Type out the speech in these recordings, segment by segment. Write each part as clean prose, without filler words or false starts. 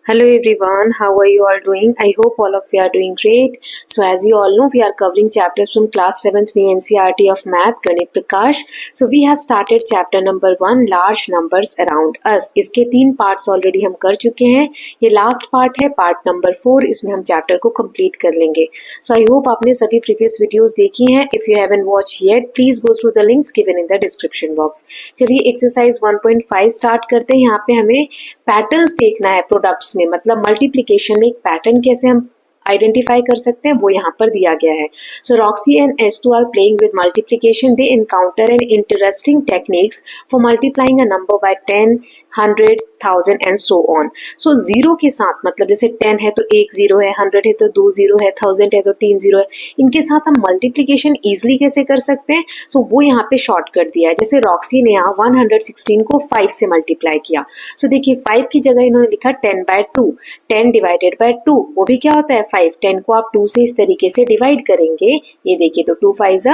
Hello everyone, how are you all doing? I hope all of you are doing great. So as you all know, we are covering chapters from class 7th new NCERT of Math, Ganit Prakash. So we have started chapter number 1, large numbers around us. इसके 3 parts already हम कर चुके हैं. ये last part है, part number 4. इसमें हम chapter को complete कर लेंगे. So I hope आपने सभी previous videos देखी हैं. If you haven't watched yet, please go through the links given in the description box. चलिए exercise 1.5 start करते हैं. यहाँ पे हमें पैटर्न्स देखना है प्रोडक्ट्स में, मतलब मल्टीप्लिकेशन में एक पैटर्न कैसे हम आइडेंटिफाई कर सकते हैं वो यहाँ पर दिया गया है. सो रॉक्सी एंड एस2 are playing with multiplication. They encounter an interesting techniques for multiplying a number by 10, 100, 1000 and so on. So zero के साथ, मतलब जैसे 10 है तो 1 जीरो है, 100 है तो 2 जीरो है, 1000 है तो 3 जीरो है, इनके साथ हम मल्टीप्लिकेशन इजिली कैसे कर सकते हैं. सो वो यहाँ पे शॉर्ट कर दिया है. जैसे रॉक्सी ने यहाँ 116 को 5 से मल्टीप्लाई किया. सो देखिए 5 की जगह इन्होंने लिखा 10/2. 10 डिवाइडेड बाय 2, वो भी क्या होता है 5. 10 को आप 2 से इस तरीके से डिवाइड करेंगे, ये देखिए तो 2 5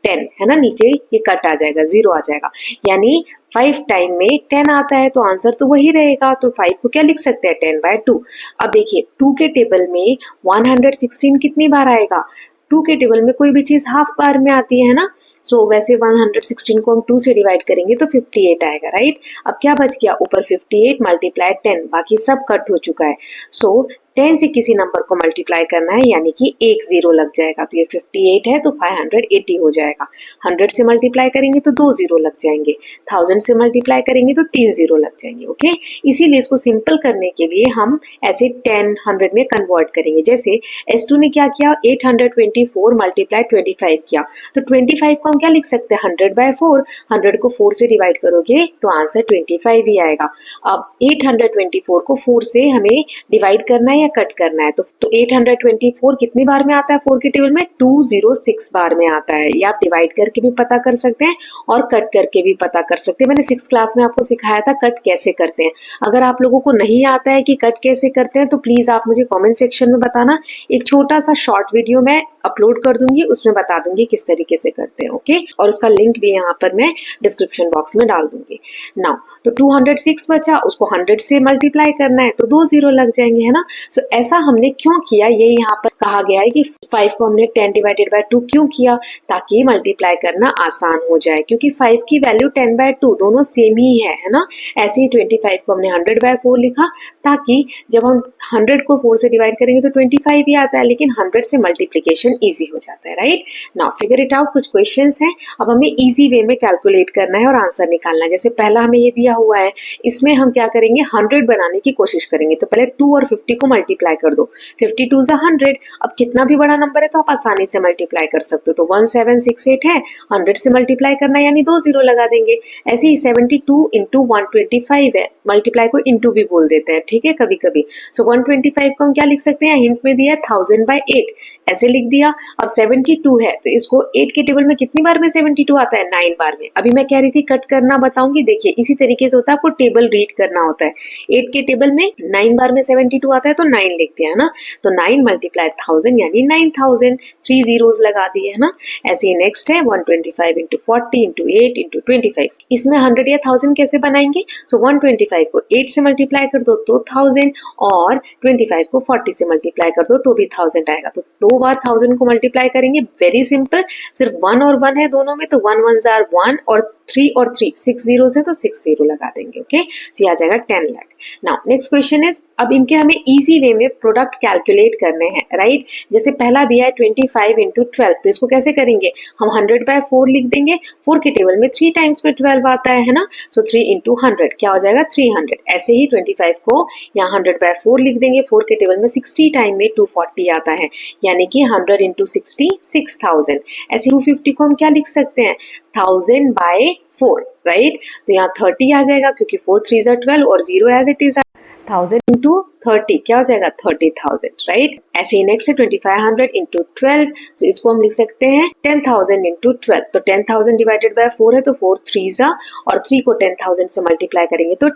10 है ना, नीचे ये कट आ जाएगा, जीरो आ जाएगा, यानी 5 टाइम में 10 आता है तो आंसर तो वही रहेगा. तो 5 को क्या लिख सकते हैं 10/2. अब देखिए 2 के टेबल में 116 कितनी बार आएगा. 2 के टेबल में कोई भी चीज हाफ बार में आती है ना. सो वैसे 116 को हम 2 से डिवाइड करेंगे तो 58 आएगा, राइट. अब क्या बच गया ऊपर 58 मल्टीप्लाई 10, बाकी सब कट हो चुका है. सो 10 से किसी नंबर को मल्टीप्लाई करना है, यानी कि एक जीरो लग जाएगा. तो ये 58 है तो 580 हो जाएगा. 100 से मल्टीप्लाई करेंगे तो 2 जीरो लग जाएंगे. 1000 से मल्टीप्लाई करेंगे तो 3 जीरो लग जाएंगे. ओके, इसीलिए इसको सिंपल करने के लिए हम ऐसे 10 100 में कन्वर्ट करेंगे. जैसे S2 ने क्या किया, 824 मल्टीप्लाई 25 किया. तो 25 को हम क्या लिख सकते हैं 100/4. 100 को 4 से डिवाइड करोगे तो आंसर 25 ही आएगा. अब 824 को 4 से हमें डिवाइड करना है, कट करना है. तो 824 कितनी बार में आता है 4 के टेबल में, 206 बार में आता है. या आप डिवाइड करके भी पता कर सकते हैं और कट करके भी पता कर सकते हैं. मैंने 6th क्लास में आपको सिखाया था कट कैसे करते हैं. अगर आप लोगों को नहीं आता है कि कट कैसे करते हैं तो प्लीज आप मुझे कमेंट सेक्शन में बताना. एक छोटा सा शॉर्ट वीडियो मैं अपलोड कर दूंगी, उसमें बता दूंगी किस तरीके से करते हैं. ओके, और उसका लिंक भी यहाँ पर मैं डिस्क्रिप्शन बॉक्स में डाल दूंगी. नाउ तो 206 बचा, उसको 100 से मल्टीप्लाई करना है तो 2 जीरो लग जाएंगे, है ना. सो ऐसा हमने क्यों किया, ये यहाँ पर कहा गया है कि 5 को हमने 10 डिवाइडेड बाय 2 क्यों किया, ताकि मल्टीप्लाई करना आसान हो जाए. क्योंकि 5 की वैल्यू 10/2 दोनों सेम ही है ना. ऐसे ही 25 को हमने 100/4 लिखा, ताकि जब हम 100 को 4 से डिवाइड करेंगे तो 25 ही आता है, लेकिन 100 से मल्टीप्लिकेशन इजी हो जाता है, right. Now figure it out. कुछ क्वेश्चंस हैं, अब हमें इजी वे में कैलकुलेट करना है और आंसर निकालना है. जैसे पहला हमें ये दिया हुआ है, इसमें हम क्या करेंगे 100 बनाने की कोशिश करेंगे. तो पहले 2 और 50 को मल्टीप्लाई कर दो. 52 = 100. अब कितना भी बड़ा नंबर है तो आप आसानी से मल्टीप्लाई कर सकते हो. तो 1768 है, 100 से मल्टीप्लाई करना यानी 2 जीरो लगा देंगे. ऐसे ही 72 इंटू 125 है, मल्टीप्लाई को इंटू भी बोल देते हैं, ठीक है, कभी कभी. सो 125 को हम क्या लिख सकते हैं, हिंट में दिया 1000/8, ऐसे लिख दिया. अब 72 है तो इसको 8 के टेबल में कितनी बार में 72 आता है, 9 बार में. अभी मैं कह रही थी कट करना बताऊंगी. देखिए इसी तरीके से होता है, आपको टेबल रीड करना होता है. 8 के टेबल में 9 बार में 72 आता है तो 9 लिख दिया, है ना. तो 9 मल्टीप्लाई 1000 यानी 9000, 3 जीरोस लगा दिए, है ना. ऐसे ही नेक्स्ट है 125 इंटू 40 इंटू 8 इंटू 25. इसमें 100 या 1000 कैसे बनाएंगे. सो 125 को 8 से मल्टीप्लाई कर दो तो 1000, और 25 को 40 से मल्टीप्लाई कर दो तो भी 1000 आएगा. तो 2 बार 1000 को मल्टीप्लाई करेंगे, वेरी सिंपल. सिर्फ 1 और 1 है दोनों में, तो 1 1s are 1 और 3 और 3 6 जीरोस है तो 6 जीरो लगा देंगे. ओके, सो ये आ जाएगा 10 lakh. Now next question is, अब इनके हमें इजी वे में प्रोडक्ट कैलकुलेट करने हैं, राइट. जैसे पहला दिया है 25 इंटू 12, तो इसको कैसे करेंगे, हम 100/4 लिख देंगे. 4 के टेबल में 3 टाइम्स में 12 आता है ना. सो 3 इंटू 100 क्या हो जाएगा 300. ऐसे ही 25 को यहाँ 100/4 लिख देंगे. 4 के टेबल में 60 टाइम में 240 आता है, यानी कि 100 इंटू 60 6000. ऐसे 250 को हम क्या लिख सकते हैं 1000/4, राइट. तो यहाँ 30 आ जाएगा, क्योंकि 4 3s are 12 और 0 एज इट इज. 1000 इंटू 30 क्या हो जाएगा 30,000, राइट. ऐसे ही नेक्स्ट है 2500 इंटू 12. तो इसको हम लिख सकते हैं 10,000 इंटू 12. तो 10,000 डिवाइडेड बाय 4 है तो 4 3s और 3 को 10,000 से मल्टीप्लाई करेंगे तो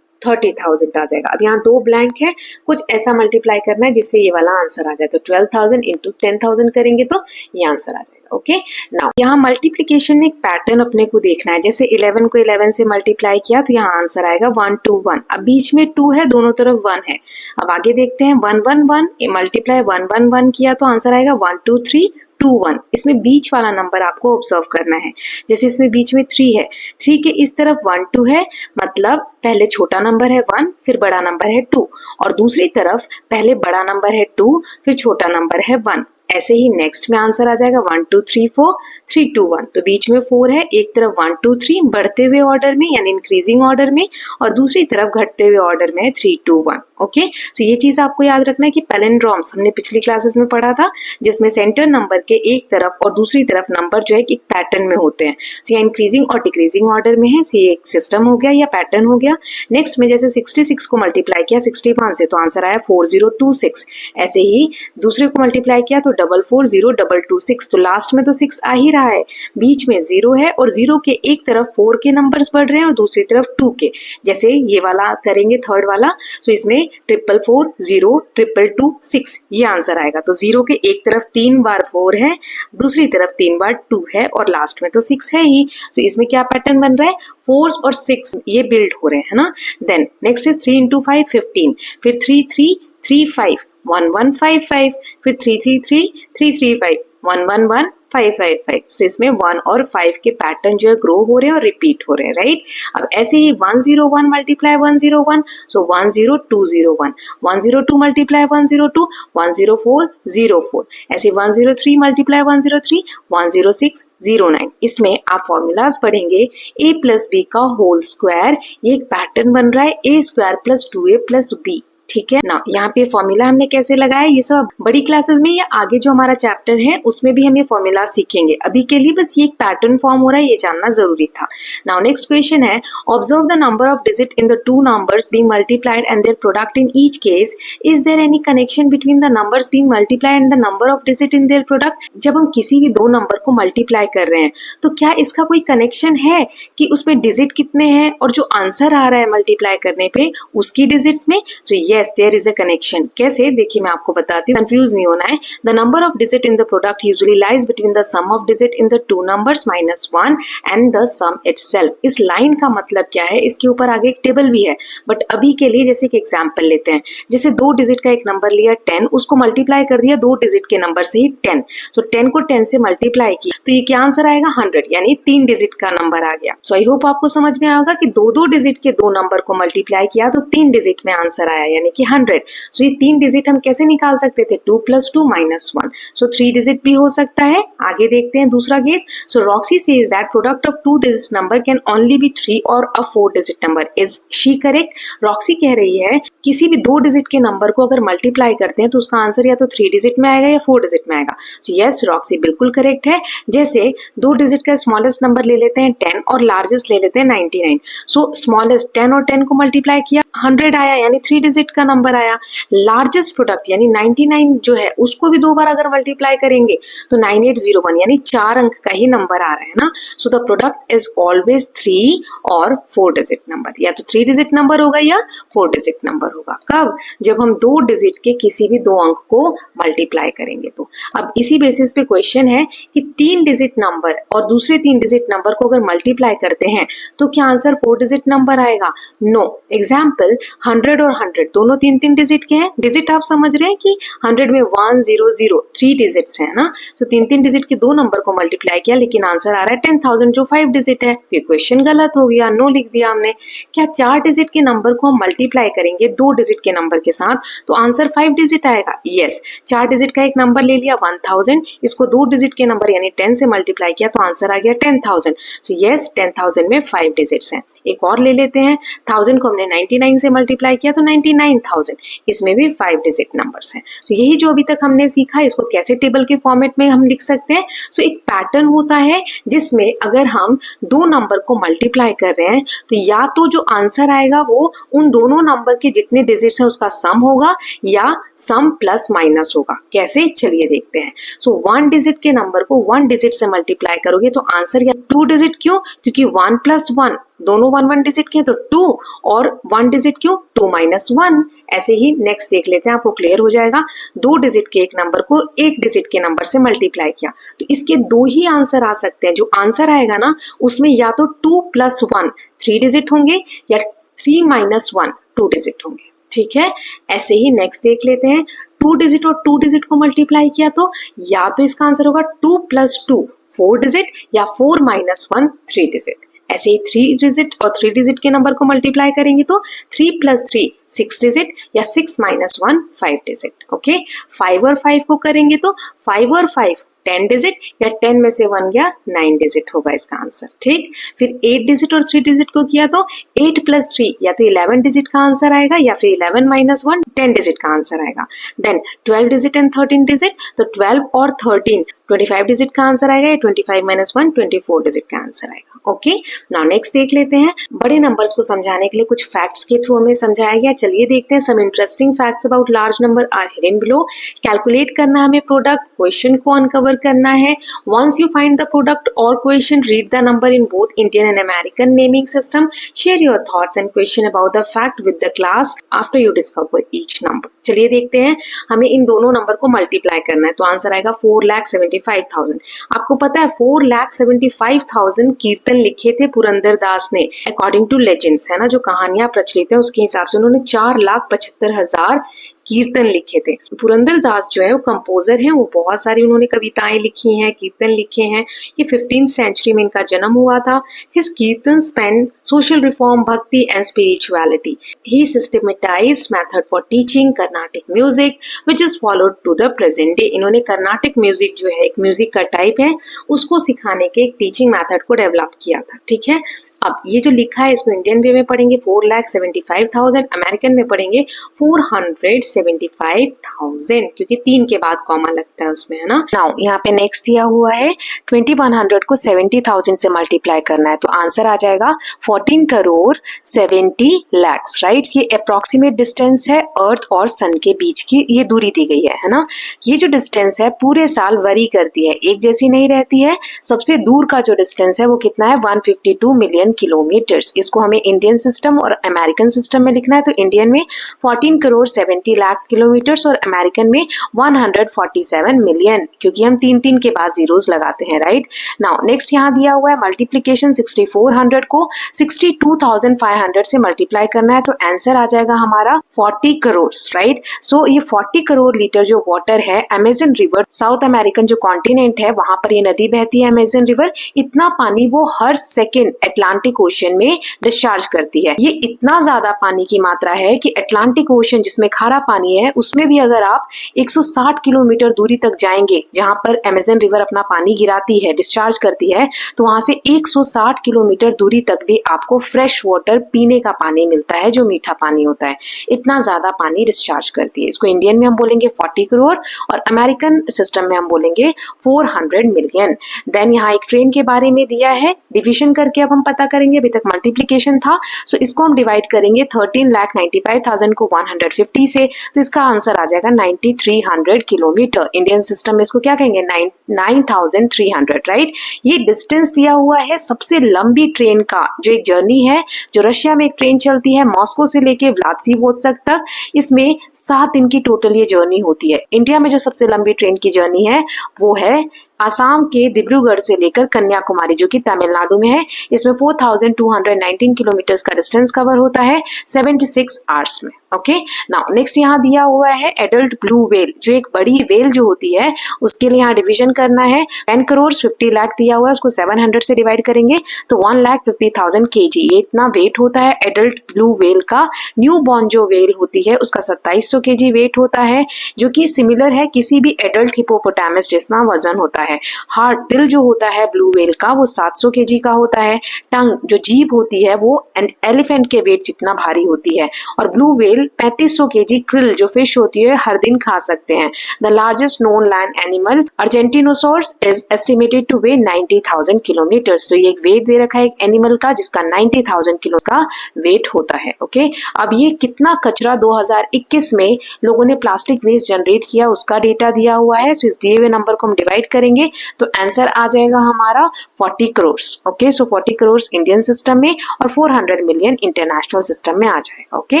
30,000 आ जाएगा। अब यहाँ 2 ब्लैंक है, कुछ ऐसा मल्टीप्लाई करना है जिससे ये वाला आंसर आ जाए। तो 12,000 इंटू 10,000 करेंगे तो ये आंसर आ जाएगा। ओके, नाउ यहाँ मल्टीप्लीकेशन में एक पैटर्न अपने को देखना है। जैसे 11 को 11 से मल्टीप्लाई किया तो यहाँ आंसर आएगा 1 2 1। अब बीच में 2 है, दोनों तरफ 1 है। अब आगे देखते हैं 1 1 1 मल्टीप्लाई 1 1 1 किया तो आंसर आएगा 1 2 3 2 1। इसमें बीच वाला नंबर आपको ऑब्जर्व करना है। जैसे इसमें बीच में 3 है, 3 के इस तरफ 1 2 है, मतलब पहले छोटा नंबर है 1, फिर बड़ा नंबर है 2, और दूसरी तरफ पहले बड़ा नंबर है 2, फिर छोटा नंबर है 1। ऐसे ही नेक्स्ट में आंसर आ जाएगा 1 2 3 4 3 2 1। तो बीच में 4 है, एक तरफ 1 2 3 बढ़ते हुए ऑर्डर में यानी इंक्रीजिंग ऑर्डर में, और दूसरी तरफ घटते हुए ऑर्डर में है 3 2 1। ओके, तो ये चीज आपको याद रखना है कि पैलिंड्रोम्स हमने पिछली क्लासेस में पढ़ा था, जिसमें सेंटर नंबर के एक तरफ और दूसरी तरफ नंबर जो है एक पैटर्न में होते हैं। तो ये इंक्रीजिंग और डिक्रीजिंग ऑर्डर में है। तो ये एक सिस्टम हो गया या पैटर्न हो गया। नेक्स्ट में जैसे 66 को मल्टीप्लाई किया 61 से तो आंसर आया 4026। ऐसे ही दूसरे को मल्टीप्लाई किया तो 440226। तो लास्ट में तो 6 आ ही रहा है, बीच में 0 है और 0 के एक तरफ 4 के नंबर्स बढ़ रहे हैं और दूसरी तरफ 2 के। जैसे ये वाला करेंगे थर्ड वाला, तो इसमें 444 0 222 6 ये आंसर आएगा। तो 0 के एक तरफ 3 बार 4 है, दूसरी तरफ 3 बार 2 है और लास्ट में तो 6 है ही। तो इसमें क्या पैटर्न बन रहा है, 4 और 6 ये बिल्ड हो रहे हैं, है ना। देन नेक्स्ट है 3 इंटू 5 15, फिर 3 3 3 5 1 1 5 5, फिर 3 3 3 3 3 5 1 1 1 5 5 5। so इसमें 1 और 5 के पैटर्न जो है ग्रो हो रहे हैं और रिपीट हो रहे हैं, राइट। अब ऐसे ही 101 मल्टीप्लाई 101, सो 10201, 102 मल्टीप्लाई 102 104 04, ऐसे 103 मल्टीप्लाई 103 106 09। इसमें आप फॉर्मूलाज पढ़ेंगे a प्लस बी का होल स्क्वायर, ये एक पैटर्न बन रहा है a square plus 2a plus b। ठीक है ना। यहाँ पे फॉर्मूला हमने कैसे लगाया ये सब बड़ी क्लासेस में या आगे जो हमारा चैप्टर है उसमें भी हम ये फॉर्मूला सीखेंगे। अभी के लिए बस ये एक पैटर्न फॉर्म हो रहा है, ये जानना जरूरी था। नाउ नेक्स्ट क्वेश्चन है, observe the number of digit in the two numbers being multiplied and their product in each case. Is there any connection between the numbers being multiplied and the number of digit in their product. जब हम किसी भी दो number को multiply कर रहे हैं तो क्या इसका कोई कनेक्शन है कि उसमें डिजिट कितने हैं और जो आंसर आ रहा है मल्टीप्लाई करने पे उसकी डिजिट्स में। सो yes, there is a connection। कैसे, देखिए मैं आपको बताती हूँ, कंफ्यूज नहीं होना है। The number of digit in the product usually lies between the sum of digit in the two numbers minus 1 and the sum itself। इस लाइन का मतलब क्या है, इसके ऊपर आगे एक टेबल भी है, बट अभी के लिए जैसे एक एग्जाम्पल लेते हैं। जैसे 2 डिजिट का एक नंबर लिया 10, उसको मल्टीप्लाई कर दिया 2 डिजिट के नंबर से ही 10। सो 10 को 10 से मल्टीप्लाई किया तो ये क्या आंसर आएगा 100, यानी 3 डिजिट का नंबर आ गया। सो आई होप आपको समझ में आएगा कि 2 डिजिट के 2 नंबर को मल्टीप्लाई किया तो 3 डिजिट में आंसर आया, यानी कि 100। सो ये 3 डिजिट हम कैसे निकाल सकते थे, 2 + 2 - 1। सो 3 डिजिट भी हो सकता है। आगे देखते हैं दूसरा case. So Roxy says that product of 2 digit number can only be 3 और a 4 digit number. Is she correct. Roxy कह रही है किसी भी 2 डिजिट के नंबर को अगर मल्टीप्लाई करते हैं तो उसका आंसर या तो 3 डिजिट में आएगा या 4 डिजिट में आएगा। सो यस, रॉक्सी बिल्कुल करेक्ट है। जैसे 2 डिजिट का स्मॉलेस्ट नंबर ले लेते हैं 10 और लार्जेस्ट ले लेते हैं 99। सो स्मॉलेस्ट 10 और 10 को मल्टीप्लाई किया 100 आया, यानी 3 डिजिट का नंबर आया। लार्जेस्ट प्रोडक्ट यानी 99 जो है उसको भी 2 बार अगर मल्टीप्लाई करेंगे तो 9801, यानी 4 अंक का ही नंबर आ रहा है ना। So the product is always 3 और 4 डिजिट नंबर, या तो 3 डिजिट नंबर होगा या 4 डिजिट नंबर होगा। कब, जब हम 2 डिजिट के किसी भी 2 अंक को मल्टीप्लाई करेंगे तो। अब इसी बेसिस पे क्वेश्चन है कि 3 डिजिट नंबर और दूसरे 3 डिजिट नंबर को अगर मल्टीप्लाई करते हैं तो क्या आंसर 4 डिजिट नंबर आएगा? नो। एग्जाम्पल 100 और 100 दोनों 3 डिजिट के हैं। डिजिट आप समझ रहे हैं कि 100 में 1 0 0 3 डिजिट्स हैं ना। सो 3 डिजिट के 2 नंबर को मल्टीप्लाई किया लेकिन आंसर आ रहा है 10,000 जो 5 डिजिट है। तो ये क्वेश्चन गलत हो गया, नो लिख दिया हमने। क्या 4 डिजिट के नंबर को हम मल्टीप्लाई करेंगे 2 डिजिट के नंबर के साथ तो आंसर 5 डिजिट आएगा? यस। 4 डिजिट का एक नंबर ले लिया 1000, इसको 2 डिजिट के नंबर यानी 10 से मल्टीप्लाई किया तो आंसर आ गया 10,000। सो यस, 10,000 में 5 डिजिट्स हैं। एक और ले लेते हैं, 1000 को हमने 99 से मल्टीप्लाई किया तो 99,000, इसमें भी 5 डिजिट नंबर्स हैं। तो यही जो अभी तक हमने सीखा, इसको कैसे टेबल के फॉर्मेट में हम लिख सकते हैं। सो एक पैटर्न होता है जिसमें अगर हम 2 नंबर को मल्टीप्लाई कर रहे हैं तो या तो जो आंसर आएगा वो उन दोनों नंबर के जितने डिजिट्स हैं उसका सम होगा या सम प्लस माइनस होगा। कैसे, चलिए देखते हैं। सो 1 डिजिट के नंबर को 1 डिजिट से मल्टीप्लाई करोगे तो आंसर या 2 डिजिट, क्यों? क्योंकि 1 + 1 दोनों 1 1 डिजिट के हैं तो 2 और 1 डिजिट क्यों 2 - 1। ऐसे ही नेक्स्ट देख लेते हैं, आपको क्लियर हो जाएगा। 2 डिजिट के एक नंबर को 1 डिजिट के नंबर से मल्टीप्लाई किया तो इसके 2 ही आंसर आ सकते हैं। जो आंसर आएगा ना उसमें या तो 2 + 1 3 डिजिट होंगे या 3 - 1 2 डिजिट होंगे। ठीक है, ऐसे ही नेक्स्ट देख लेते हैं। 2 डिजिट और 2 डिजिट को मल्टीप्लाई किया तो या तो इसका आंसर होगा 2 + 2 4 डिजिट या 4 - 1 3 डिजिट। ऐसे ही 3 डिजिट और 3 डिजिट के नंबर को मल्टीप्लाई करेंगे तो 3 + 3 6 डिजिट या 6 - 1 5 डिजिट। ओके, 5 और 5 को करेंगे तो 5 और 5 10 डिजिट या 10 में से 1 गया 9 डिजिट होगा इसका आंसर। ठीक, फिर 8 डिजिट और 3 डिजिट को किया तो 8 + 3 या तो 11 डिजिट का आंसर आएगा या फिर 11 - 1 10 डिजिट का आंसर आएगा। देन 12 डिजिट एंड 13 डिजिट तो 12 और 13 25 डिजिट का आंसर आएगा या 25 - 1 24 डिजिट का आंसर आएगा। ओके, नाउ नेक्स्ट देख लेते हैं। बड़े नंबर्स को समझाने के लिए कुछ फैक्ट्स के थ्रू हमें समझाया गया। चलिए देखते हैं। Some interesting facts about large number are hidden below. Calculate करना हमें प्रोडक्ट, क्वेश्चन को अनकवर करना है। Once you find the product और question, read the number in both Indian and American naming system. Share your thoughts and question about the fact with the class after you discover each number. चलिए देखते हैं। हमें इन दोनों number को multiply करना है तो आंसर आएगा 4,75,000। आपको पता है 4,75,000 कीर्तन लिखे थे पुरंदरदास ने अकॉर्डिंग टू लेजेंड्स, है ना, जो कहानियां प्रचलित है उसके हिसाब से उन्होंने 4,75,000 कीर्तन लिखे थे। पुरंदरदास जो है वो कंपोजर हैं, वो बहुत सारी उन्होंने कविताएं लिखी हैं, कीर्तन लिखे हैं। ये 15th सेंचुरी में इनका जन्म हुआ था। His kirtan span social reform, bhakti and spirituality. He systematized method for teaching Carnatic music which is followed to the present day. इन्होंने कर्नाटिक म्यूजिक जो है एक म्यूजिक का टाइप है उसको सिखाने के एक टीचिंग मेथड को डेवलप किया था। ठीक है, अब ये जो लिखा है इसको इंडियन वे में पढ़ेंगे 4,75,000, अमेरिकन में पढ़ेंगे 475,000 क्योंकि 3 के बाद कॉमा लगता है उसमें, है ना। नाउ यहाँ पे नेक्स्ट दिया हुआ है 2100 को 70,000 से मल्टीप्लाई करना है तो आंसर आ जाएगा 14 करोड़ 70 लाख। राइट, ये अप्रोक्सीमेट डिस्टेंस है अर्थ और सन के बीच की ये दूरी दी गई है ना। ये जो डिस्टेंस है पूरे साल वरी करती है, एक जैसी नहीं रहती है। सबसे दूर का जो डिस्टेंस है वो कितना है 152 मिलियन किलोमीटर्स। इसको हमें इंडियन सिस्टम और अमेरिकन सिस्टम में लिखना है तो इंडियन में 14 करोड़ 70 लाख किलोमीटर्स और अमेरिकन में 147 मिलियन, क्योंकि हम 3 के बाद जीरोस लगाते हैं। राइट, नाउ नेक्स्ट यहाँ दिया हुआ है मल्टीप्लीकेशन 6400 को 62,500 से मल्टीप्लाई करना है तो आंसर आ जाएगा हमारा 40 करोड़। राइट, सो ये 40 करोड़ लीटर जो वाटर है अमेजन रिवर, साउथ अमेरिकन जो कॉन्टिनेंट है वहां पर ये नदी बहती है अमेजन रिवर, इतना पानी वो हर सेकेंड अटलांटिक ओशन में डिस्चार्ज करती है। ये इतना ज्यादा पानी की मात्रा है कि अटलांटिक ओशन जिसमें खारा पानी है उसमें भी अगर आप 160 किलोमीटर दूरी तक जाएंगे जहां पर अमेजन रिवर अपना पानी गिराती है, डिस्चार्ज करती है, तो वहां से 160 किलोमीटर दूरी तक भी आपको फ्रेश वाटर पीने का पानी मिलता है जो मीठा पानी होता है। इतना ज्यादा पानी डिस्चार्ज करती है। इसको इंडियन में हम बोलेंगे 40 करोड़ और अमेरिकन सिस्टम में हम बोलेंगे 400 मिलियन। देन यहाँ एक ट्रेन के बारे में दिया है, डिविजन करके अब हम पता करेंगे। अभी तक मल्टीप्लिकेशन था सो इसको हम डिवाइड करेंगे 13,95,000 को 150 से तो इसका आंसर आ जाएगा 9,300 किलोमीटर। इंडियन सिस्टम में इसको क्या कहेंगे 9,300। राइट, ये डिस्टेंस दिया हुआ है सबसे लंबी ट्रेन का जो एक जर्नी है, जो रशिया में एक ट्रेन चलती है मॉस्को से लेके व्लादिवोस्तोक तक, इसमें 7 दिन की टोटल ये जर्नी होती है। इंडिया में जो सबसे लंबी ट्रेन की जर्नी है वो है आसाम के डिब्रूगढ़ से लेकर कन्याकुमारी जो कि तमिलनाडु में है। इसमें 4,219 किलोमीटर का डिस्टेंस कवर होता है 76 आवर्स में। ओके, नाउ नेक्स्ट यहाँ दिया हुआ है एडल्ट ब्लू व्हेल, जो एक बड़ी व्हेल जो होती है उसके लिए यहाँ डिवीजन करना है। 10 करोड़ 50 लाख दिया हुआ है, उसको 700 से डिवाइड करेंगे तो 1,50,000 kg, ये इतना वेट होता है एडल्ट ब्लू व्हेल का। न्यू बॉर्न जो व्हेल होती है उसका 2700 kg वेट होता है, जो कि सिमिलर है किसी भी एडल्ट हिपोपोटामस जितना वजन होता है। हार्ट, दिल जो होता है ब्लू व्हेल का वो 700 kg का होता है। टंग जो जीभ होती है वो एलिफेंट के वेट जितना भारी होती है। और ब्लू व्हेल 3500 kg क्रिल जो फिश होती है हर दिन खा सकते हैं। The largest known land animal Argentinosaurus is estimated to weigh 90,000 kilometre. तो ये एक वेट दे रखा है एक एनिमल का जिसका 90,000 किलो का वेट होता है। ओके, अब ये कितना कचरा 2021 में लोगों ने प्लास्टिक वेस्ट जनरेट किया उसका डेटा दिया हुआ है। सो इस दिए हुए नंबर को हम डिवाइड करेंगे करेंगे तो आंसर आ जाएगा हमारा 40 करोड़। ओके, सो 40 करोड़ इंडियन सिस्टम में और 400 मिलियन इंटरनेशनल सिस्टम में आ जाएगा। ओके,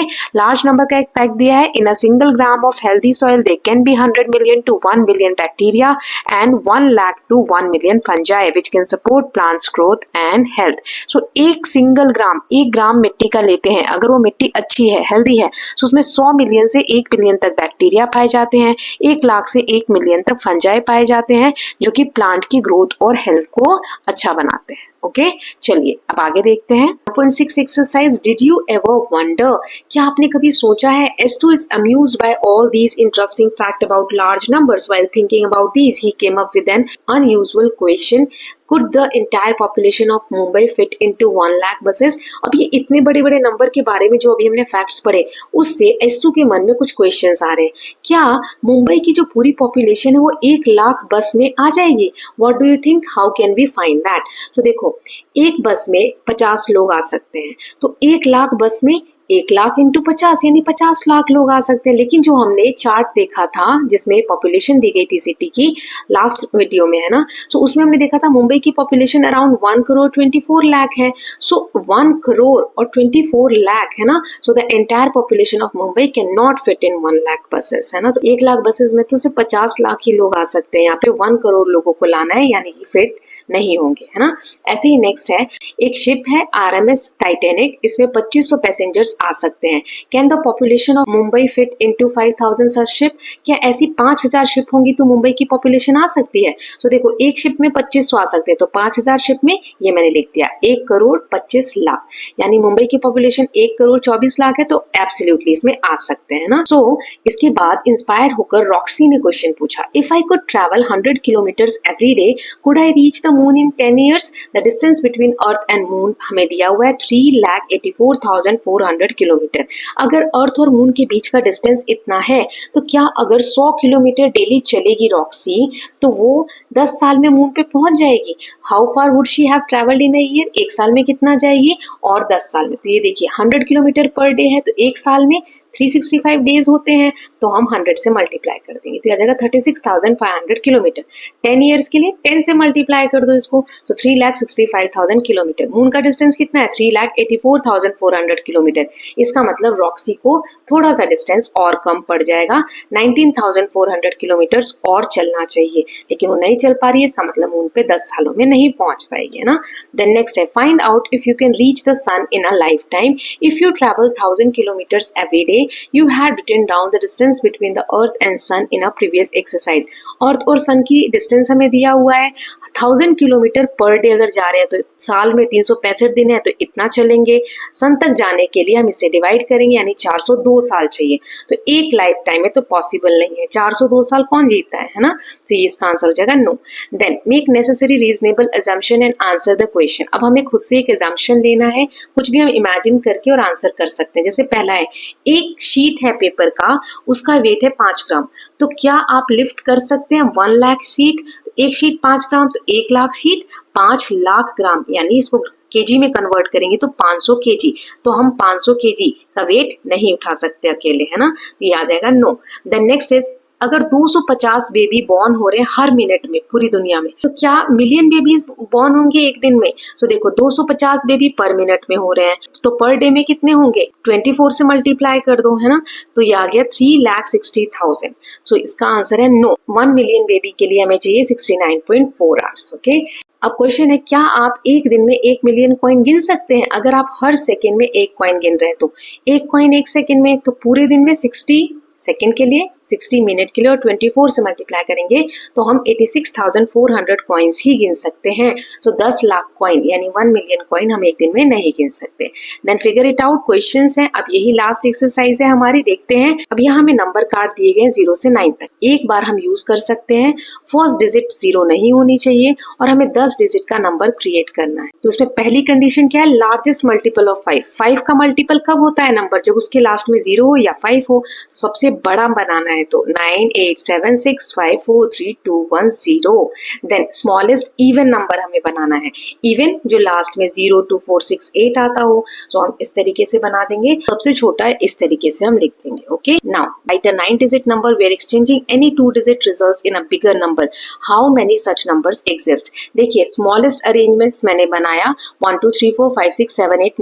लार्ज नंबर का एक फैक्ट दिया है, in a single gram of healthy soil they can be 100 million to 1 billion bacteria and 1 lakh to 1 million fungi which can support plants growth and health. So एक single ग्राम, 1 ग्राम मिट्टी का लेते हैं, अगर वो मिट्टी अच्छी है, हेल्दी है, तो उसमें 100 मिलियन से 1 बिलियन तक बैक्टीरिया पाए जाते हैं, 1 लाख से 1 मिलियन तक फंजाई पाए जाते हैं जो कि प्लांट की ग्रोथ और हेल्थ को अच्छा बनाते हैं। ओके, चलिए अब आगे देखते हैं। 1.6 exercise, did you ever wonder, क्या आपने कभी सोचा है S2 is amused by all these interesting fact about large numbers. While thinking about these, he came up with an unusual question. Could the entire population of Mumbai fit into 1 lakh buses? अब ये इतने बड़े बड़े number के बारे में जो अभी हमने फैक्ट्स पढ़े, उससे S2 के मन में कुछ क्वेश्चंस आ रहे हैं। क्या मुंबई की जो पूरी पॉपुलेशन है वो 1 लाख बस में आ जाएगी? What do you think, how can we find that? तो देखो, एक बस में 50 लोग आ सकते हैं, तो 1 लाख बस में 1 लाख इंटू 50 यानी 50 लाख लोग आ सकते हैं। लेकिन जो हमने चार्ट देखा था जिसमें पॉपुलेशन दी गई थी सिटी की लास्ट वीडियो में, है ना, सो उसमें हमने देखा था मुंबई की पॉपुलेशन अराउंड 1 करोड़ 24 लाख है। सो 1 करोड़ और 24 लाख है ना, so the entire population of Mumbai can not fit in 1 lakh buses, है ना। तो 1 लाख बसेस में तो सिर्फ 50 लाख ही लोग आ सकते हैं, यहाँ पे 1 करोड़ लोगों को लाना है, यानी कि फिट नहीं होंगे, है ना। ऐसे ही नेक्स्ट है, एक शिप है RMS टाइटैनिक, इसमें 2500 पैसेंजर्स आ सकते हैं। Can the population of Mumbai fit into 5000 such ship, क्या ऐसी 5000 शिप होंगी तो मुंबई की पॉपुलेशन आ सकती है? तो देखो, एक शिप में 2500 आ सकते हैं, तो 5000 शिप में ये मैंने लिख दिया 1 करोड़ 25 लाख, यानी मुंबई की पॉपुलेशन 1 करोड़ 24 लाख है, तो एब्सोल्युटली इसमें आ सकते हैं ना। सो इसके बाद इंस्पायर होकर रॉक्सी ने क्वेश्चन पूछा, if I could travel 100 kilometres every day could I reach the moon in 10 years? The distance between earth and moon हमें दिया हुआ है 3,84,400 किलोमीटर। अगर अर्थ और मून के बीच का डिस्टेंस इतना है, तो क्या अगर 100 किलोमीटर डेली चलेगी रॉक्सी, तो वो 10 साल में मून पे पहुंच जाएगी? How far would she have travelled in a year, 1 साल में कितना जाएगी और 10 साल में? तो ये देखिए 100 किलोमीटर पर डे है, तो 1 साल में 365 डेज होते हैं, तो हम 100 से मल्टीप्लाई कर देंगे तो आ जाएगा 36,500 किलोमीटर। 10 ईयर्स के लिए 10 से मल्टीप्लाई कर दो इसको, तो 3,65,000 किलोमीटर। मून का डिस्टेंस कितना है? 3,84,400 किलोमीटर। इसका मतलब रॉक्सी को थोड़ा सा डिस्टेंस और कम पड़ जाएगा, 19,400 किलोमीटर और चलना चाहिए, लेकिन वो नहीं चल पा रही है, इसका मतलब मून पे 10 सालों में नहीं पहुंच पाएगी, है ना। देन नेक्स्ट है, find out if you can reach the sun in a lifetime, if you travel 1000 kilometres every day you had written down the distance between the earth and sun in a previous exercise। अर्थ और सन की distance हमें दिया हुआ है 1000 kilometre per day, अगर जा रहे हैं तो साल में 365 दिन है, तो इतना चलेंगे। सन तक जाने के लिए हम इसे डिवाइड करेंगे, यानी 402 साल चाहिए, तो एक लाइफ टाइम में तो पॉसिबल नहीं है, 402 साल कौन जीता है ना। तो ये इसका आंसर हो जाएगा no. Then make necessary reasonable assumption and answer the question. अब हमें खुद से एक अजम्पशन लेना है, कुछ भी हम इमेजिन करके और आंसर कर सकते हैं। जैसे पहला है, एक शीट है पेपर का, उसका वेट है 5 ग्राम, तो क्या आप लिफ्ट कर सकते हैं 1 लाख शीट? एक शीट 5 ग्राम, तो 1 लाख शीट 5 लाख ग्राम, यानी इसको केजी में कन्वर्ट करेंगे तो 500 केजी, तो हम 500 केजी का वेट नहीं उठा सकते अकेले, है ना। तो ये आ जाएगा नो। देन नेक्स्ट इज, अगर 250 बेबी बॉर्न हो रहे हैं हर मिनट में पूरी दुनिया में, तो क्या मिलियन बेबीज बॉर्न होंगे एक दिन में? तो देखो 250 बेबी पर मिनट में हो रहे हैं, तो पर डे में कितने होंगे? 24 से मल्टीप्लाई कर दो, है ना। तो ये आ गया 3,60,000। सो इसका आंसर है नो। 1 मिलियन बेबी के लिए हमें चाहिए 69.4 आवर्स। ओके, अब क्वेश्चन है, क्या आप एक दिन में 1 मिलियन कॉइन गिन सकते हैं? अगर आप हर सेकेंड में 1 कॉइन गिन रहे हैं, तो 1 कॉइन 1 सेकेंड में, तो पूरे दिन में 60 सेकेंड के लिए, 60 मिनट के लिए और 24 से मल्टीप्लाई करेंगे तो हम 86,400 कॉइन्स ही गिन सकते हैं। सो 10 लाख कॉइन यानी 1 मिलियन कॉइन हम एक दिन में नहीं गिन सकते। Then figure it out, questions हैं। अब यही लास्ट एक्सरसाइज है हमारी, देखते हैं। अब यहाँ हमें नंबर कार्ड दिए गए 0 से 9 तक, एक बार हम यूज कर सकते हैं। फर्स्ट डिजिट 0 नहीं होनी चाहिए और हमें 10 डिजिट का नंबर क्रिएट करना है। तो उसमें पहली कंडीशन क्या है? Largest multiple of 5। 5 का मल्टीपल कब होता है नंबर? जब उसके लास्ट में 0 हो या 5 हो। सबसे बड़ा बनाना है है तो 9876543210। देन स्मॉलेस्ट इवन नंबर हमें बनाना है, इवन जो लास्ट में 02468 आता हो, तो हम इस तरीके से बना देंगे। सबसे छोटा है इस तरीके से हम लिख देंगे। Okay, now write a 9 digit number where exchanging any 2 digit results in a bigger number, how many such numbers exist. देखिए स्मॉलेस्ट अरेंजमेंट्स मैंने बनाया 1 2 3 4 5 6 7 8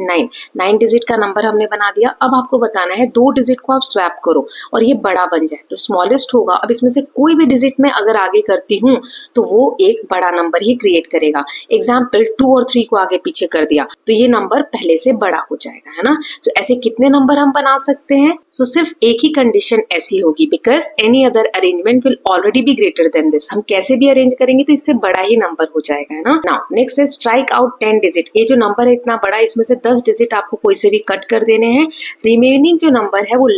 9 डिजिट का नंबर हमने बना दिया। अब आपको बताना है 2 डिजिट को आप स्वैप करो और ये बड़ा बन जाए तो स्मॉलेस्ट होगा। अब इसमें से कोई भी डिजिट में अगर आगे करती हूँ तो वो एक बड़ा नंबर ही क्रिएट करेगा। एग्जाम्पल 2 और 3 को आगे पीछे कर दिया तो ये नंबर पहले से बड़ा हो जाएगा, है ना। तो ऐसे कितने नंबर हम बना सकते हैं? तो सिर्फ एक ही कंडीशन ऐसी होगी, because any other arrangement will already be greater than this. हम कैसे भी अरेंज करेंगे तो इससे बड़ा ही नंबर हो जाएगा, है ना। Now next is strike out 10 digit. ये जो नंबर है इतना बड़ा, इसमें से 10 डिजिट आपको कोई से भी कट कर देने हैं। रिमेनिंग जो नंबर है वो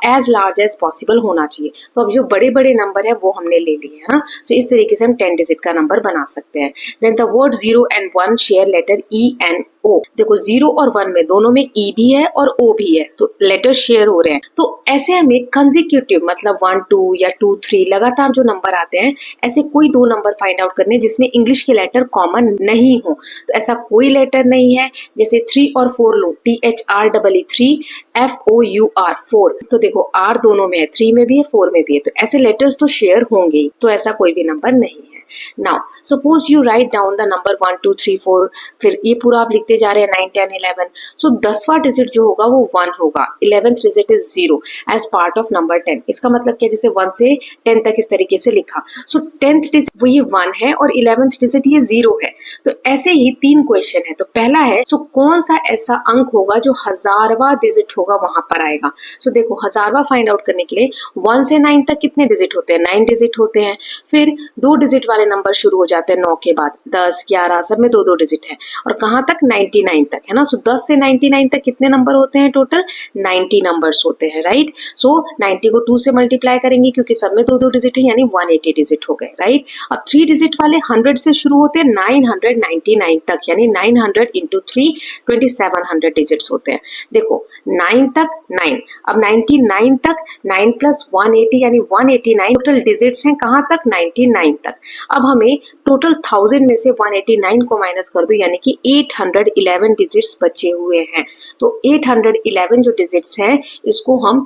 एज लार्ज एज पॉसिबल होना चाहिए। तो अब जो बड़े बड़े नंबर है वो हमने ले लिए, है ना। तो इस तरीके से हम 10 डिजिट का नंबर बना सकते हैं। Then the word 0 and 1 share letter E and O। देखो 0 और 1 में दोनों में E भी है और O भी है, तो लेटर शेयर हो रहे हैं। तो ऐसे हमें कंसेक्यूटिव मतलब 1 2 या 2 3 लगातार जो नंबर आते हैं, ऐसे कोई 2 नंबर फाइंड आउट करने जिसमें इंग्लिश के लेटर कॉमन नहीं हो। तो ऐसा कोई लेटर नहीं है। जैसे 3 और 4 लो, THREE FOUR 4। तो देखो R दोनों में है, 3 में भी है 4 में भी है, तो ऐसे लेटर्स तो शेयर होंगे ही। तो ऐसा कोई भी नंबर नहीं है। Now suppose you write down the number 1 2 3 4, फिर ये पूरा आप लिखते जा रहे हैं 9 10 11। सो 10वां डिजिट जो होगा वो 1 होगा, 11th digit is 0 as part of number 10। इसका मतलब क्या, जैसे 1 से 10 तक इस तरीके से लिखा। सो 10th डिजिट वो ये 1 है और 11th डिजिट ये 0 है। तो ऐसे ही 3 क्वेश्चन है। तो पहला है सो कौन सा ऐसा अंक होगा जो 1000वां डिजिट होगा वहां पर आएगा। सो देखो 1000वां फाइंड आउट करने के लिए 1 से 9 तक कितने डिजिट होते हैं? 9 डिजिट होते हैं। फिर 2 डिजिट वाले नंबर शुरू हो जाते हैं 9 के बाद, 10 11 सब में 2 डिजिट है। और कहां तक? 99 तक, है ना। सो 10 से 99 तक कितने नंबर होते हैं? टोटल 90 नंबर्स होते हैं, राइट। सो 90 को 2 से मल्टीप्लाई करेंगे क्योंकि सब में 2 डिजिट है, यानी 180 डिजिट हो गए, राइट। अब 3 डिजिट वाले 100 से शुरू होते हैं 999 तक, यानी 900 इंटू 3 2700 डिजिट्स होते हैं। देखो 9 तक 9, अब 99 तक 9 प्लस 180 यानी 189 टोटल डिजिट्स हैं। कहां तक? 99 तक। अब हमें टोटल 1000 में से 189 को माइनस कर दो, यानी कि 811 डिजिट्स बचे हुए हैं। तो 811 जो डिजिट्स हैं इसको हम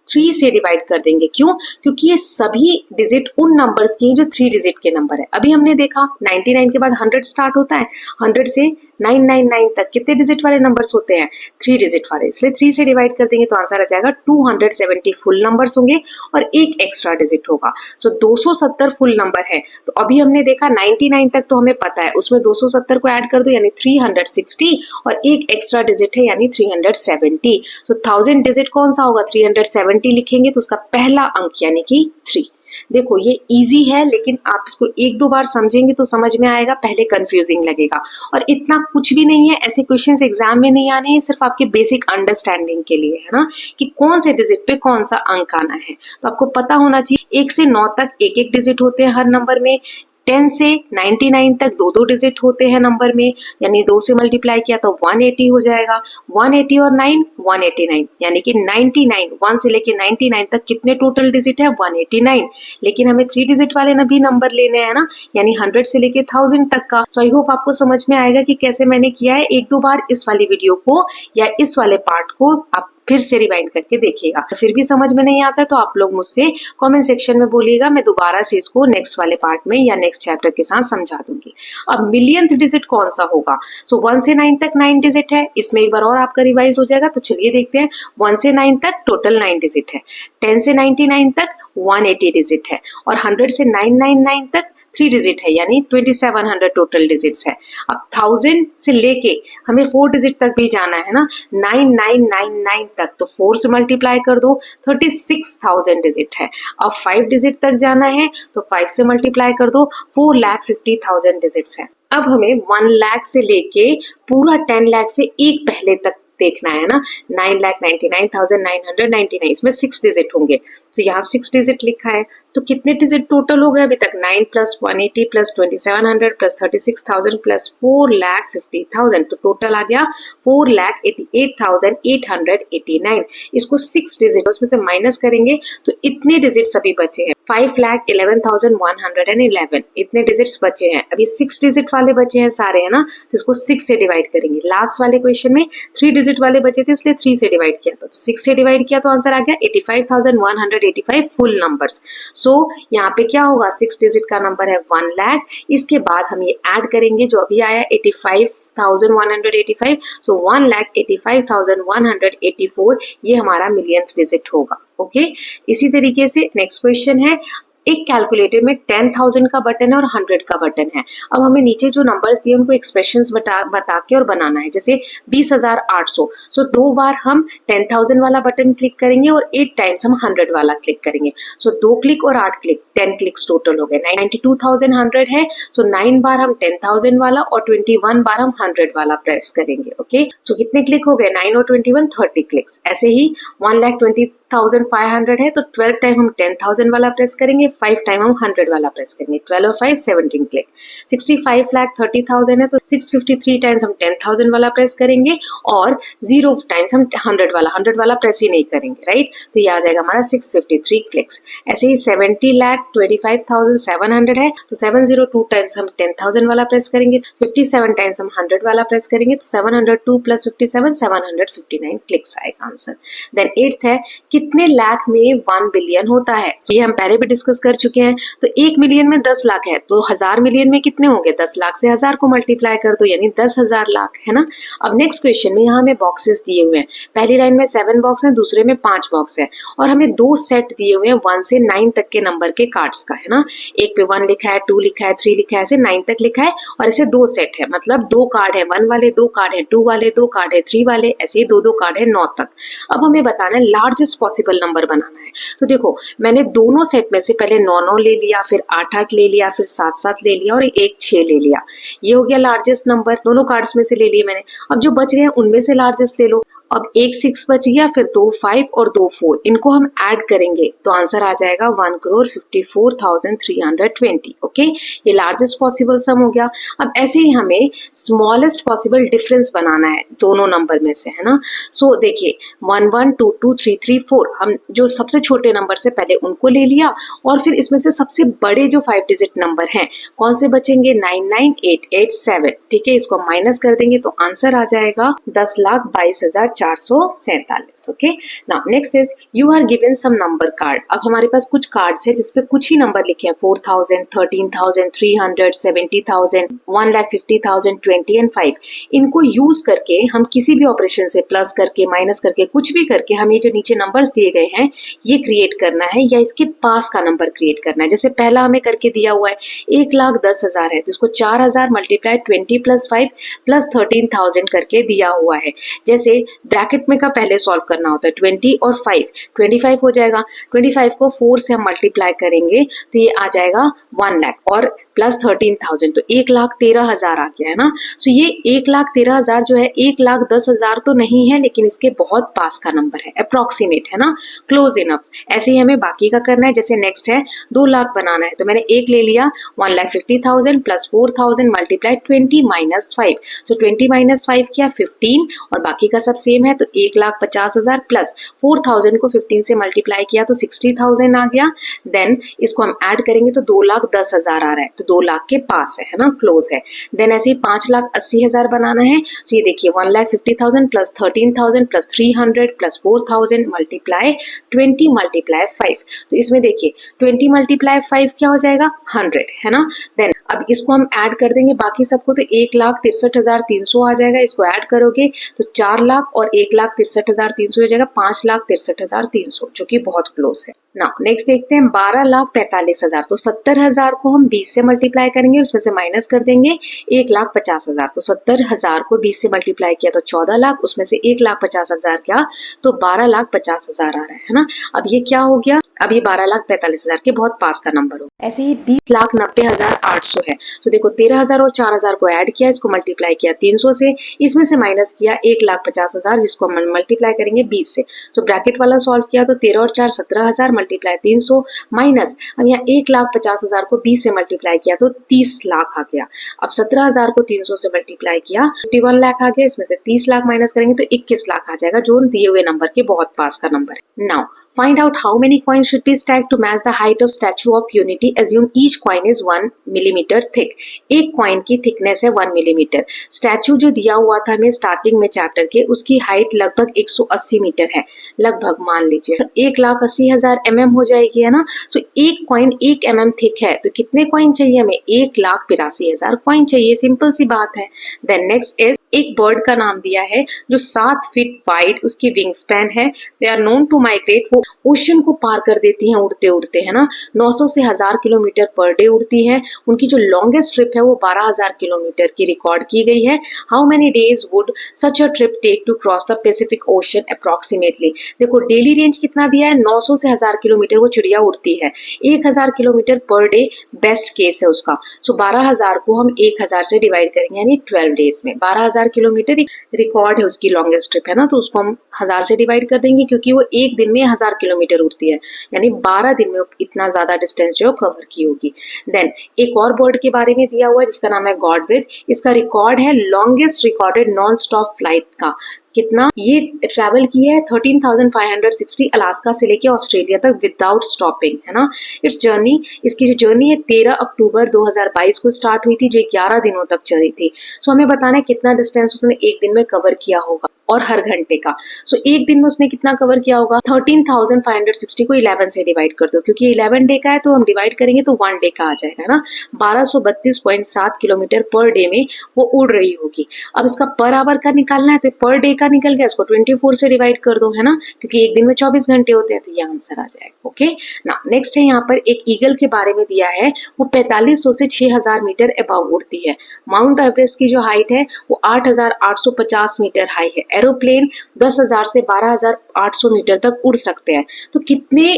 3 से डिवाइड कर देंगे। क्यों? क्योंकि ये सभी डिजिट उन नंबर्स की है जो 3 डिजिट के नंबर है। अभी हमने देखा 99 के बाद 100 स्टार्ट होता है, 100 से 999 तक कितने डिजिट वाले नंबर्स होते हैं? 3 डिजिट वाले, इसलिए 3 से डिवाइड कर देंगे तो आंसर आ जाएगा 270 फुल नंबर्स होंगे और एक एक्स्ट्रा डिजिट होगा। सो 270 फुल नंबर है। तो अभी हमने देखा 99 तक तो हमें पता है, उसमें 270 को ऐड कर दो यानी 360 और एक एक्स्ट्रा डिजिट है यानी 370। तो 1000 डिजिट कौन सा होगा? 370 लिखेंगे तो उसका पहला अंक यानी कि 3। देखो ये इजी है, लेकिन आप इसको 1-2 बार समझेंगे तो समझ में आएगा, पहले कंफ्यूजिंग लगेगा। और इतना कुछ भी नहीं है, ऐसे क्वेश्चंस एग्जाम में नहीं आने हैं, सिर्फ आपके बेसिक अंडरस्टैंडिंग के लिए, है ना, कि कौन से डिजिट पे कौन सा अंक आना है। तो आपको पता होना चाहिए 1 से 9 तक एक एक डिजिट होते हैं हर नंबर में। 10 से 99 तक 2 डिजिट होते हैं नंबर में, यानी 2 से मल्टीप्लाई किया तो 180 हो जाएगा। 180 और 9 189, यानी कि 99 1 से लेके 99 तक कितने टोटल डिजिट है? 189। लेकिन हमें 3 डिजिट वाले भी नंबर लेने हैं ना, यानी 100 से लेके 1000 तक का। सो आई होप आपको समझ में आएगा कि कैसे मैंने किया है। 1-2 बार इस वाली वीडियो को या इस वाले पार्ट को आप फिर से रिवाइंड करके देखिएगा। फिर भी समझ में नहीं आता तो आप लोग मुझसे कमेंट सेक्शन में बोलिएगा, मैं दोबारा से इसको नेक्स्ट वाले पार्ट में या नेक्स्ट चैप्टर के साथ समझा दूंगी। अब मिलियंथ डिजिट कौन सा होगा? सो 1 से 9 तक 9 डिजिट है, इसमें एक बार और आपका रिवाइज हो जाएगा। तो चलिए देखते हैं। 1 से 9 तक टोटल 9 डिजिट है, 10 से 99 तक 180 डिजिट है और 100 से 999 तक 3 डिजिट है, यानी 2700 टोटल डिजिट्स है। अब 1000 से लेके हमें 4 डिजिट तक भी जाना है ना, 9999 तक, तो 4 से मल्टीप्लाई कर दो 36,000 डिजिट है। अब 5 डिजिट तक जाना है तो 5 से मल्टीप्लाई कर दो 4,50,000 डिजिट्स है। अब हमें 1 लाख से लेके पूरा 10 लाख से एक पहले तक देखना है ना, 9,99,999, इसमें 6 डिजिट होंगे। तो यहाँ 6 डिजिट लिखा है, तो कितने डिजिट टोटल हो गए अभी तक? 9 प्लस 180 प्लस 2700 प्लस 36,000 प्लस 4,50,000, तो टोटल आ गया 4,88,889। इसको 6 डिजिट उसमें से माइनस करेंगे तो इतने डिजिट्स अभी बचे हैं, 5,11,111, इतने डिजिट्स बचे हैं। अभी 6 डिजिट वाले बचे हैं सारे, है ना, तो इसको 6 से डिवाइड करेंगे। लास्ट वाले क्वेश्चन में 3 डिजिट वाले बचे थे, इसलिए 3 से डिवाइड किया था, तो 6 से डिवाइड किया तो आंसर आ गया 85,185 फुल नंबर्स। सो यहाँ पे क्या होगा, 6 डिजिट का नंबर है 1 लाख। इसके बाद हम ये ऐड करेंगे जो अभी आया 85,185, सो 1,85,184, ये हमारा मिलियंस डिजिट होगा। ओके, इसी तरीके से नेक्स्ट क्वेश्चन है, एक कैलकुलेटर में 10,000 का बटन है और 100 का बटन है। अब हमें नीचे जो नंबर्स दिए उनको एक्सप्रेशंस बता के और बनाना है, जैसे 20,800। सो 2 बार हम 10,000 वाला बटन क्लिक करेंगे और 8 टाइम्स हम 100 वाला क्लिक करेंगे। सो 2 क्लिक और 8 क्लिक, 10 क्लिक्स टोटल हो गए। 92,100 है, सो 9 बार हम 10,000 वाला और 21 बार हम 100 वाला प्रेस करेंगे। ओके, सो कितने क्लिक हो गए? 9 और 21 30 क्लिक्स। ऐसे ही 1,20,500 है, तो 12 टाइम हम 10,000 वाला प्रेस करेंगे, 5 टाइम हम 100 वाला प्रेस करेंगे, 12 और 5 17 क्लिक। 65,30,000 है, तो 653 टाइम्स हम 10,000 वाला प्रेस करेंगे और 0 टाइम्स हम 100 वाला प्रेस ही नहीं करेंगे, राइट। तो ये आ जाएगा हमारा 653 क्लिक्स। ऐसे ही 70,25,700 है, तो 702 टाइम्स हम 10,000 वाला प्रेस करेंगे, 57 टाइम्स हम 100 वाला प्रेस करेंगे, तो 702 प्लस 57 759 क्लिक्स आएगा आंसर। देन 8th है, कितने लाख में 1 बिलियन होता है? ये हम पहले भी डिस्कस कर चुके हैं। तो 1 मिलियन में 10 लाख है, तो 1000 मिलियन में कितने होंगे? 10 लाख से 1000 को मल्टीप्लाई कर दो, यानी 10,000 लाख, है ना। अब नेक्स्ट क्वेश्चन में यहाँ हमें बॉक्सेस दिए हुए हैं, पहली लाइन में 7 बॉक्स है, दूसरे में 5 बॉक्स है, और हमें 2 सेट दिए हुए हैं 1 से 9 तक के नंबर के कार्ड्स का, है ना। एक पे 1 लिखा है, 2 लिखा है, 3 लिखा है, ऐसे 9 तक लिखा है, और ऐसे 2 सेट है, मतलब 2 कार्ड है 1 वाले, 2 कार्ड है 2 वाले, 2 कार्ड है 3 वाले, ऐसे ही 2 कार्ड है 9 तक। अब हमें बताना है लार्जेस्ट पॉसिबल नंबर बनाना है। तो देखो, मैंने दोनों सेट में से पहले 9-9 ले लिया, फिर 8-8 ले लिया, फिर 7-7 ले लिया और एक 6 ले लिया। ये हो गया लार्जेस्ट नंबर, दोनों कार्ड्स में से ले लिए मैंने। अब जो बच गए उनमें से लार्जेस्ट ले लो। अब एक 6 बच गया, फिर 2 5 और 2 4, इनको हम ऐड करेंगे तो आंसर आ जाएगा 1,54,320। ओके, ये लार्जेस्ट पॉसिबल सम हो गया। अब ऐसे ही हमें स्मॉलेस्ट पॉसिबल डिफरेंस बनाना है दोनों नंबर में से, है ना। सो देखिए, 1 1 2 2 3 3 4, हम जो सबसे छोटे नंबर से पहले उनको ले लिया, और फिर इसमें से सबसे बड़े जो 5 डिजिट नंबर हैं कौन से बचेंगे? 99,887। ठीक है, इसको माइनस कर देंगे तो आंसर आ जाएगा 10,22,447। Okay, now next is, you are given some number card. अब हमारे पास कुछ कार्ड्स है जिसपे कुछ ही नंबर लिखे हैं, 4,000, 13,000, 300, 70,000, 1,50,000, 20 एंड 5। इनको यूज करके हम किसी भी ऑपरेशन से प्लस करके, माइनस करके, कुछ भी करके हम ये जो नीचे नंबर्स दिए गए हैं ये क्रिएट करना है, या इसके पास का नंबर क्रिएट करना है। जैसे पहला हमें करके दिया हुआ है 1,10,000 है, तो इसको 4,000 मल्टीप्लाई 20 प्लस 5 प्लस 13,000 करके दिया हुआ है। जैसे ब्रैकेट में का पहले सॉल्व करना होता है, 20 और 5, 25 हो जाएगा। 25 को 4 से हम मल्टीप्लाई करेंगे तो ये आ जाएगा 1 लाख, और प्लस 13,000, तो 1,13,000 आ गया, है ना। सो ये 1,13,000 जो है 1,10,000 तो नहीं है, लेकिन इसके बहुत पास का नंबर है, अप्रोक्सीमेट, है ना, क्लोज इनफ। ऐसे ही हमें बाकी का करना है। जैसे नेक्स्ट है 2 लाख बनाना है, तो मैंने 1 ले लिया, 1,50,000 प्लस 4,000 मल्टीप्लाई 20 माइनस 5, सो 20 माइनस 5 किया 15, और बाकी का सब सेम है, तो 1,50,000 प्लस 4,000 को 15 से मल्टीप्लाई किया तो 60,000 आ गया। देन इसको हम ऐड करेंगे तो 2,10,000 आ रहा है, तो 2 लाख के पास है ना, क्लोज है। देन ऐसे ही 5,80,000 बनाना है, तो ये देखिए 1,50,000 plus 13,000 plus 300 plus 4,000 multiply 20 multiply 5, तो इसमें देखिए 20 मल्टीप्लाई 5 क्या हो जाएगा? 100, है ना। देन अब इसको हम ऐड कर देंगे बाकी सबको, तो 1,63,300 आ जाएगा। इसको ऐड करोगे तो 4 लाख और 1,63,300 हो जाएगा 5,63,300, जो कि बहुत क्लोज है। नाउ नेक्स्ट देखते हैं 12,45,000। तो 70,000 को हम 20 से मल्टीप्लाई करेंगे, उसमें से माइनस कर देंगे 1,50,000। तो 70,000 को 20 से मल्टीप्लाई किया तो 14 लाख, उसमें से 1,50,000 क्या, तो 12,50,000 आ रहा है ना। अब ये क्या हो गया, अब ये 12,45,000 के बहुत पास का नंबर हो। ऐसे ही 20,90,800 है। तो देखो 13,000 और 4,000 को ऐड किया, इसको मल्टीप्लाई किया 300 से, इसमें से माइनस किया 1,50,000 जिसको हम मल्टीप्लाई करेंगे 20 से। तो ब्रैकेट वाला सॉल्व किया तो 13 और 4 17,000 मल्टीप्लाई 300 माइनस, अब यहाँ 1,50,000 को 20 से मल्टीप्लाई किया तो 30 लाख आ गया। अब 17,000 को 300 से मल्टीप्लाई किया 51 लाख आ गया, इसमें से 30 लाख माइनस करेंगे तो 21 लाख आ जाएगा, जो दिए हुए नंबर के बहुत पास का नंबर है। Now find out how many coins should be stacked to match the height of Statue of Unity. Assume each coin is 1 millimeter thick. एक कॉइन की थिकनेस है 1 मिलीमीटर। स्टैचू जो दिया हुआ था हमें स्टार्टिंग में चैप्टर के, उसकी हाइट लगभग 180 मीटर है, लगभग मान लीजिए 1,80,000 mm हो जाएगी, है ना। सो एक कॉइन 1 mm थिक है, तो कितने कॉइन चाहिए हमें, 1,82,000 कॉइन चाहिए, सिंपल सी बात है। देन नेक्स्ट इज एक बर्ड का नाम दिया है जो 7 फीट वाइड उसकी विंग स्पैन है। They are known to migrate, वो ओशन को पार कर देती हैं उड़ते उड़ते, है ना। 900 से 1000 किलोमीटर पर डे उड़ती है। उनकी जो लॉन्गेस्ट ट्रिप है वो 12,000 किलोमीटर की रिकॉर्ड की गई है। How many days would such a trip take to cross the Pacific Ocean approximately. देखो डेली रेंज कितना दिया है, 900 से 1000 किलोमीटर वो चिड़िया उड़ती है, 1000 kilometre per day best case है उसका। सो 12,000 को हम 1000 से डिवाइड करेंगे, यानी 12 डेज में 12,000 किलोमीटर रिकॉर्ड है उसकी लॉन्गेस्ट ट्रिप, है ना। तो उसको हम 1000 से डिवाइड कर देंगे, क्योंकि वो एक दिन में 1000 किलोमीटर उड़ती है, यानी 12 दिन में इतना ज्यादा डिस्टेंस जो कवर की होगी। देन एक और बर्ड के बारे में दिया हुआ है जिसका नाम है गॉडविद। इसका रिकॉर्ड है longest recorded non stop flight का, कितना ये ट्रैवल की है 13,560 अलास्का से लेके ऑस्ट्रेलिया तक विदाउट स्टॉपिंग, है ना। इट्स जर्नी, इसकी जो जर्नी है 13 अक्टूबर 2022 को स्टार्ट हुई थी, जो 11 दिनों तक चली थी। सो हमें बताना है कितना डिस्टेंस उसने एक दिन में कवर किया होगा और हर घंटे का। सो एक दिन में उसने कितना कवर किया होगा, 13,560 को 11 से डिवाइड कर दो, क्योंकि 11 डे का है तो हम डिवाइड करेंगे तो 1 डे का आ जाएगा ना। 1232.7 किलोमीटर पर डे में वो उड़ रही होगी। अब इसका पर आवर का निकालना है तो पर डे का निकल गया, इसको 24 से डिवाइड कर दो, है ना, क्योंकि एक दिन में 24 घंटे होते हैं, तो ये आंसर आ जाएगा। ओके ना, नेक्स्ट है यहाँ पर एक ईगल के बारे में दिया है, वो 4500 से 6000 मीटर अबव उड़ती है। माउंट एवरेस्ट की जो हाइट है वो 8,850 मीटर हाई है। एरोप्लेन 10,000 से 12,800 मीटर तक उड़ सकते हैं। तो कितने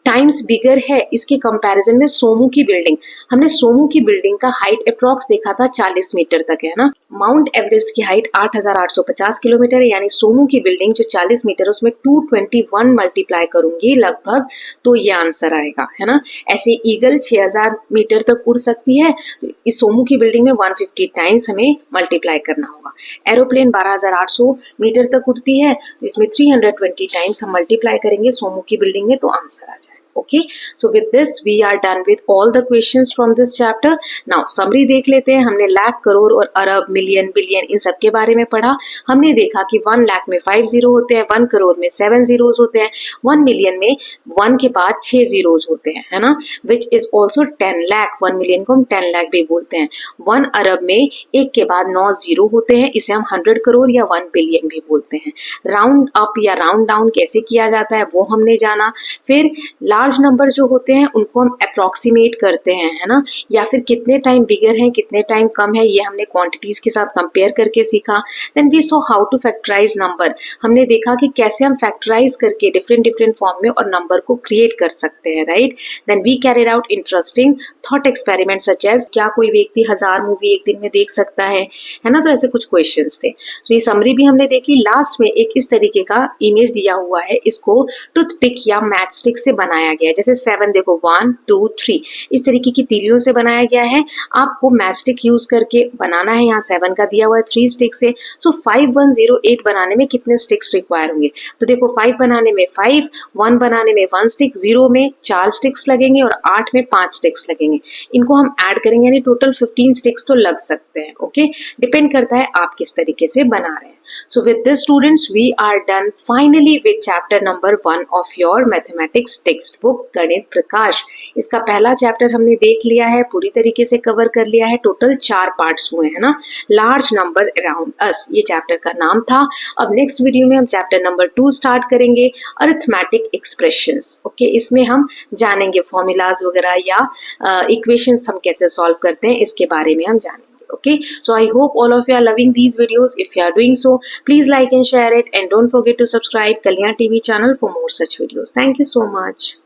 टाइम्स बिगर है इसके कंपैरिजन में सोमू की बिल्डिंग। हमने सोमू की बिल्डिंग का हाइट अप्रॉक्स देखा था 40 मीटर तक, है ना। माउंट एवरेस्ट की हाइट 8,850 किलोमीटर है, यानी सोमू की बिल्डिंग जो 40 मीटर उसमें 221 मल्टीप्लाई करूंगी लगभग, तो ये आंसर आएगा, है ना। ऐसे ईगल 6,000 मीटर तक उड़ सकती है, तो इस सोमू की बिल्डिंग में 150 टाइम्स हमें मल्टीप्लाई करना होगा। एरोप्लेन 12,800 मीटर तक उड़ती है, तो इसमें 320 टाइम्स हम मल्टीप्लाई करेंगे सोमू की बिल्डिंग में, तो आंसर आ जाएगा। Okay, so with this we are done with all the questions from this chapter. Now summary देख लेते हैं। हमने लाख, करोड़ और अरब, मिलियन, बिलियन इन सब के बारे में पढ़ा। हमने देखा कि 1 लाख में 5 जीरो होते हैं, 1 करोड़ में 7 जीरोस होते हैं, 1 मिलियन में 1 के बाद 6 जीरोस होते हैं, है ना, which is also 10 lakh. 1 million को हम 10 लाख भी बोलते हैं। 1 अरब में 1 के बाद 9 जीरो होते हैं, इसे हम 100 करोड़ या 1 बिलियन भी बोलते हैं। राउंड अप या राउंड डाउन कैसे किया जाता है वो हमने जाना। फिर लार्ज नंबर जो होते हैं उनको हम अप्रोक्सीमेट करते हैं, है ना, या फिर कितने टाइम बिगर है कितने टाइम कम है, ये हमने क्वांटिटीज के साथ कंपेयर करके सीखा। Then we saw how to factorise number. हमने देखा कि कैसे हम फैक्टराइज करके डिफरेंट फॉर्म में और नंबर को क्रिएट कर सकते हैं, right. Then we carried out interesting thought experiment such as, क्या कोई व्यक्ति 1000 मूवी एक दिन में देख सकता है ना, तो ऐसे कुछ क्वेश्चंस थे। सो ये समरी भी हमने देख ली। लास्ट में एक इस तरीके का इमेज दिया हुआ है, इसको टूथपिक या मैच स्टिक से बनाया गया है। जैसे 7 देखो 1 2 3 इस तरीके की तीलियों से बनाया गया है। आपको मैच स्टिक यूज करके बनाना है। यहाँ 7 का दिया हुआ है 3 स्टिक से। सो 5108 बनाने में कितने स्टिक्स रिक्वायर होंगे, तो देखो 5 बनाने में 5, 1 बनाने में 1 स्टिक, 0 में 4 स्टिक्स लगेंगे और 8 में 5 स्टिक्स लगेंगे। इनको हम ऐड करेंगे, यानी टोटल 15 स्टिक्स तो लग सकते हैं। ओके, डिपेंड करता है आप किस तरीके से बना रहे हैं। So with this students, we are done finally with chapter number 1 of your mathematics textbook गणित प्रकाश। इसका पहला चैप्टर हमने देख लिया है, पूरी तरीके से कवर कर लिया है। टोटल 4 पार्ट्स हुए हैं ना। लार्ज नंबर अराउंड अस ये चैप्टर का नाम था। अब नेक्स्ट वीडियो में हम चैप्टर नंबर 2 स्टार्ट करेंगे, अरिथमेटिक एक्सप्रेशंस। ओके, इसमें हम जानेंगे फॉर्मूलाज वगैरह या इक्वेशंस हम कैसे सॉल्व करते हैं, इसके बारे में हम जानेंगे। Okay, so I hope all of you are loving these videos. If you are doing so, please like and share it, and don't forget to subscribe Kalyan TV channel for more such videos. Thank you so much.